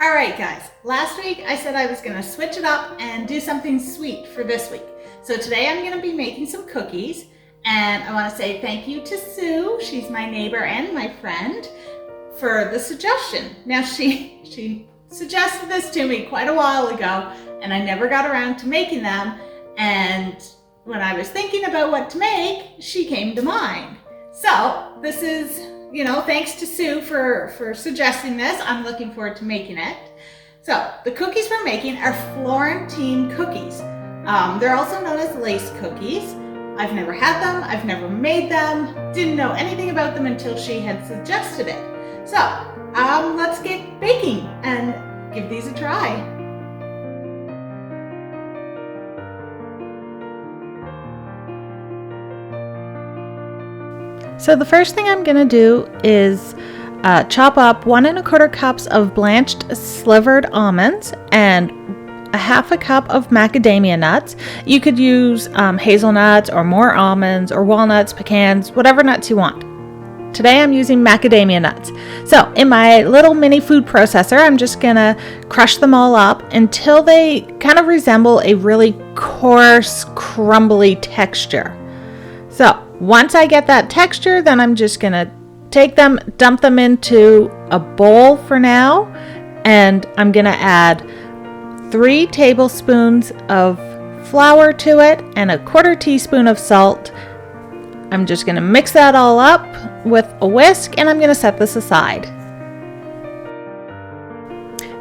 All right, guys, last week I said I was gonna switch it up and do something sweet for this week. So today I'm gonna be making some cookies, and I wanna say thank you to Sue, she's my neighbor and my friend, for the suggestion. Now she suggested this to me quite a while ago, and I never got around to making them, and when I was thinking about what to make, she came to mind. So this is, thanks to Sue for suggesting this. I'm looking forward to making it. So the cookies we're making are Florentine cookies. They're also known as lace cookies. I've never had them, I've never made them, didn't know anything about them until she had suggested it. So let's get baking and give these a try. So the first thing I'm going to do is chop up 1 1/4 cups of blanched slivered almonds and a 1/2 cup of macadamia nuts. You could use hazelnuts or more almonds or walnuts, pecans, whatever nuts you want. Today I'm using macadamia nuts. So in my little mini food processor, I'm just going to crush them all up until they kind of resemble a really coarse, crumbly texture. So once I get that texture, then I'm just gonna take them, dump them into a bowl for now, and I'm gonna add 3 tablespoons of flour to it and a 1/4 teaspoon of salt. I'm just gonna mix that all up with a whisk, and I'm gonna set this aside.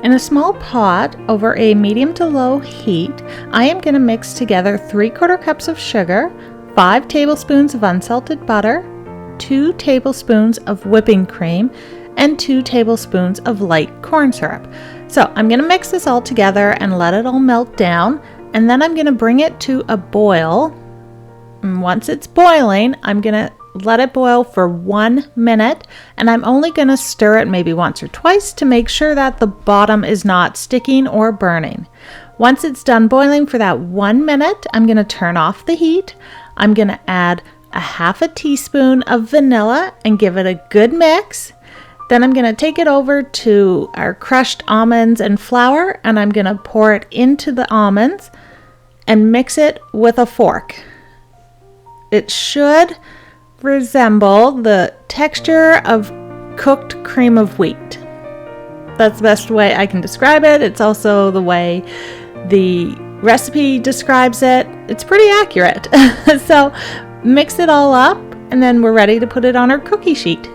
In a small pot over a medium to low heat, I am gonna mix together 3/4 cups of sugar, 5 tablespoons of unsalted butter, 2 tablespoons of whipping cream, and 2 tablespoons of light corn syrup. So I'm going to mix this all together and let it all melt down, and then I'm going to bring it to a boil. And once it's boiling, I'm going to let it boil for 1 minute, and I'm only going to stir it maybe once or twice to make sure that the bottom is not sticking or burning. Once it's done boiling for that 1 minute, I'm going to turn off the heat. I'm going to add a 1/2 teaspoon of vanilla and give it a good mix. Then I'm going to take it over to our crushed almonds and flour, and I'm going to pour it into the almonds and mix it with a fork. It should resemble the texture of cooked cream of wheat. That's the best way I can describe it. It's also the way the recipe describes it. It's pretty accurate. So mix it all up, and then we're ready to put it on our cookie sheet.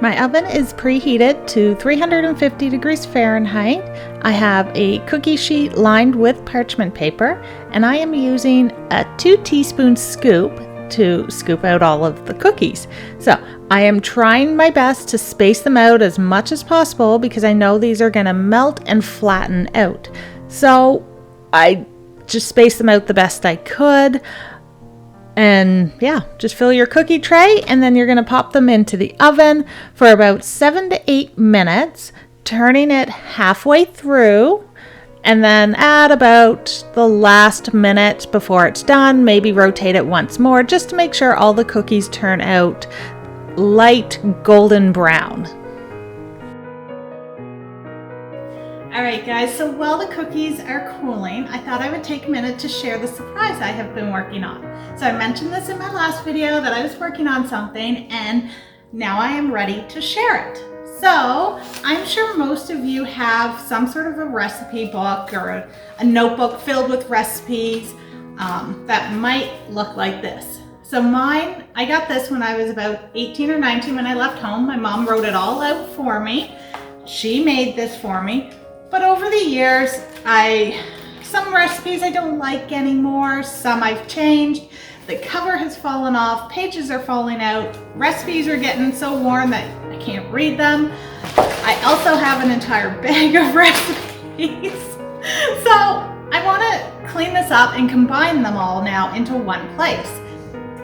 My oven is preheated to 350 degrees Fahrenheit. I have a cookie sheet lined with parchment paper, and I am using a 2 teaspoon scoop to scoop out all of the cookies. So I am trying my best to space them out as much as possible because I know these are going to melt and flatten out. So I just spaced them out the best I could. And yeah, just fill your cookie tray, and then you're going to pop them into the oven for about 7 to 8 minutes, turning it halfway through. And then at about the last minute before it's done, maybe rotate it once more just to make sure all the cookies turn out light golden brown. All right, guys, so while the cookies are cooling, I thought I would take a minute to share the surprise I have been working on. So I mentioned this in my last video that I was working on something, and now I am ready to share it. So I'm sure most of you have some sort of a recipe book or a notebook filled with recipes that might look like this. So mine, I got this when I was about 18 or 19 when I left home. My mom wrote it all out for me. She made this for me. But over the years, some recipes I don't like anymore, some I've changed. The cover has fallen off, pages are falling out, recipes are getting so worn that I can't read them. I also have an entire bag of recipes. So I want to clean this up and combine them all now into one place.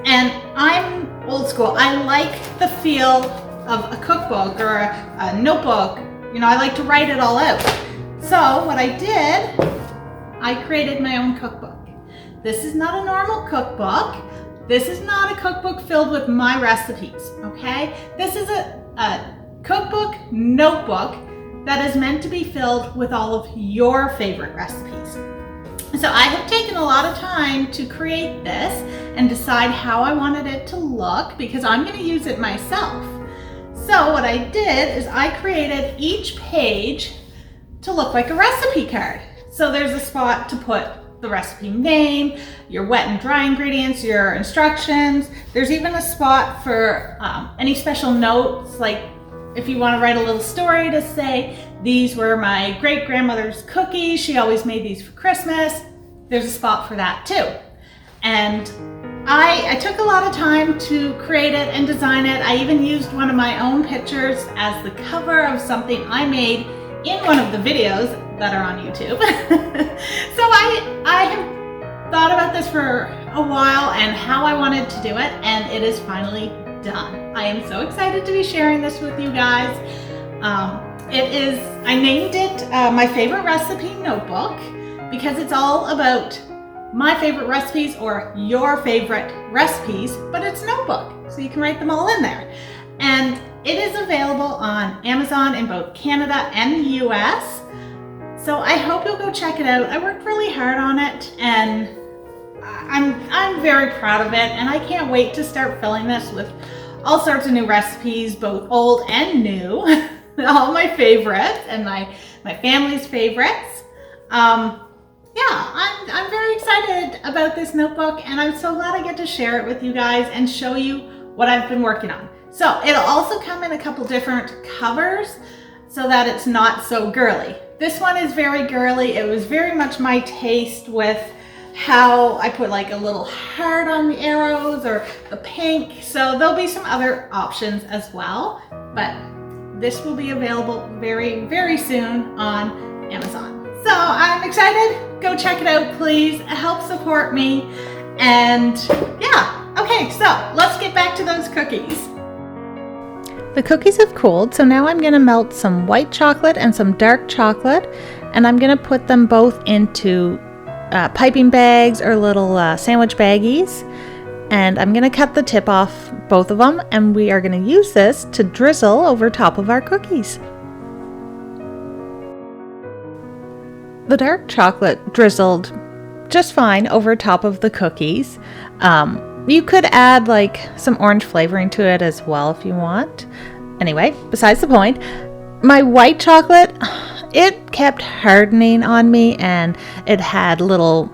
And I'm old school. I like the feel of a cookbook or a notebook. I like to write it all out. So what I did, I created my own cookbook. This is not a normal cookbook. This is not a cookbook filled with my recipes, okay? This is a cookbook notebook that is meant to be filled with all of your favorite recipes. So I have taken a lot of time to create this and decide how I wanted it to look because I'm going to use it myself. So what I did is I created each page to look like a recipe card. So there's a spot to put the recipe name, your wet and dry ingredients, your instructions. There's even a spot for any special notes, like if you want to write a little story to say, these were my great-grandmother's cookies, she always made these for Christmas. There's a spot for that too. And I took a lot of time to create it and design it. I even used one of my own pictures as the cover of something I made in one of the videos that are on YouTube. So I have thought about this for a while and how I wanted to do it, and it is finally done. I am so excited to be sharing this with you guys. I named it my favorite recipe notebook because it's all about my favorite recipes or your favorite recipes, but it's a notebook, so you can write them all in there. And it is available on Amazon in both Canada and the US. So I hope you'll go check it out. I worked really hard on it and I'm very proud of it, and I can't wait to start filling this with all sorts of new recipes, both old and new. All my favorites and my family's favorites. Yeah, I'm very excited about this notebook, and I'm so glad I get to share it with you guys and show you what I've been working on. So it'll also come in a couple different covers so that it's not so girly. This one is very girly. It was very much my taste with how I put like a little heart on the arrows or the pink. So there'll be some other options as well, but this will be available very, very soon on Amazon. So I'm excited. Go check it out, please. Help support me. And yeah, okay, so let's get back to those cookies. The cookies have cooled, so now I'm going to melt some white chocolate and some dark chocolate, and I'm going to put them both into piping bags or little sandwich baggies, and I'm going to cut the tip off both of them, and we are going to use this to drizzle over top of our cookies. The dark chocolate drizzled just fine over top of the cookies. You could add like some orange flavoring to it as well if you want. Anyway, besides the point, my white chocolate, it kept hardening on me, and it had little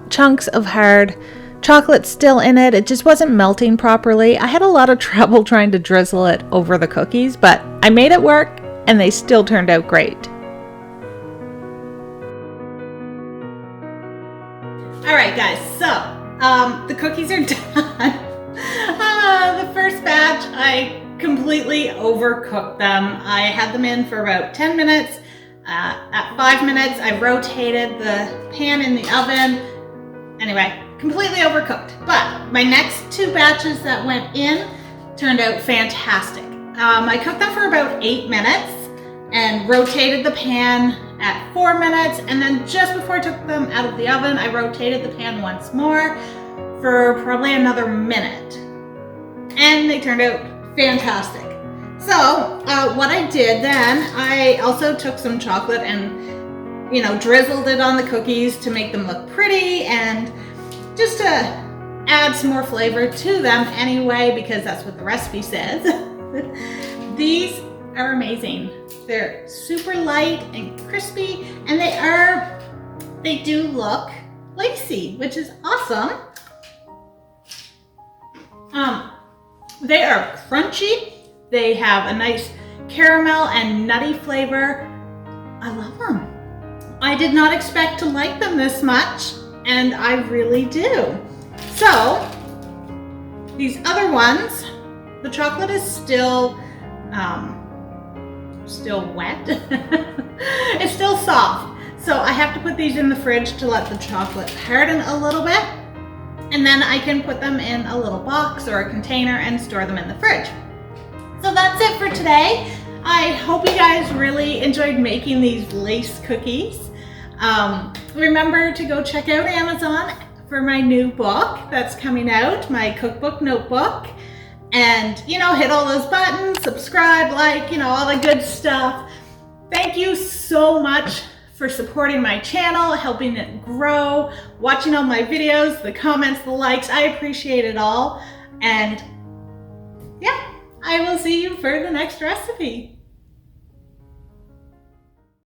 chunks of hard chocolate still in it. It just wasn't melting properly. I had a lot of trouble trying to drizzle it over the cookies, but I made it work and they still turned out great. All right, guys, so the cookies are done. The first batch, I completely overcooked them. I had them in for about 10 minutes. At 5 minutes, I rotated the pan in the oven. Anyway, completely overcooked. But my next two batches that went in turned out fantastic. I cooked them for about 8 minutes and rotated the pan at 4 minutes, and then just before I took them out of the oven, I rotated the pan once more for probably another minute, and they turned out fantastic. So what I did then, I also took some chocolate and drizzled it on the cookies to make them look pretty and just to add some more flavor to them anyway, because that's what the recipe says. These are amazing. They're super light and crispy, and they do look lacy, which is awesome. They are crunchy. They have a nice caramel and nutty flavor. I love them. I did not expect to like them this much, and I really do. So these other ones, the chocolate is still wet. It's still soft. So I have to put these in the fridge to let the chocolate harden a little bit. And then I can put them in a little box or a container and store them in the fridge. So that's it for today. I hope you guys really enjoyed making these lace cookies. Remember to go check out Amazon for my new book that's coming out, my cookbook notebook. and, you know, hit all those buttons, subscribe, like, you know, all the good stuff. Thank you so much for supporting my channel, helping it grow, watching all my videos, the comments, the likes. I appreciate it all. And yeah, I will see you for the next recipe.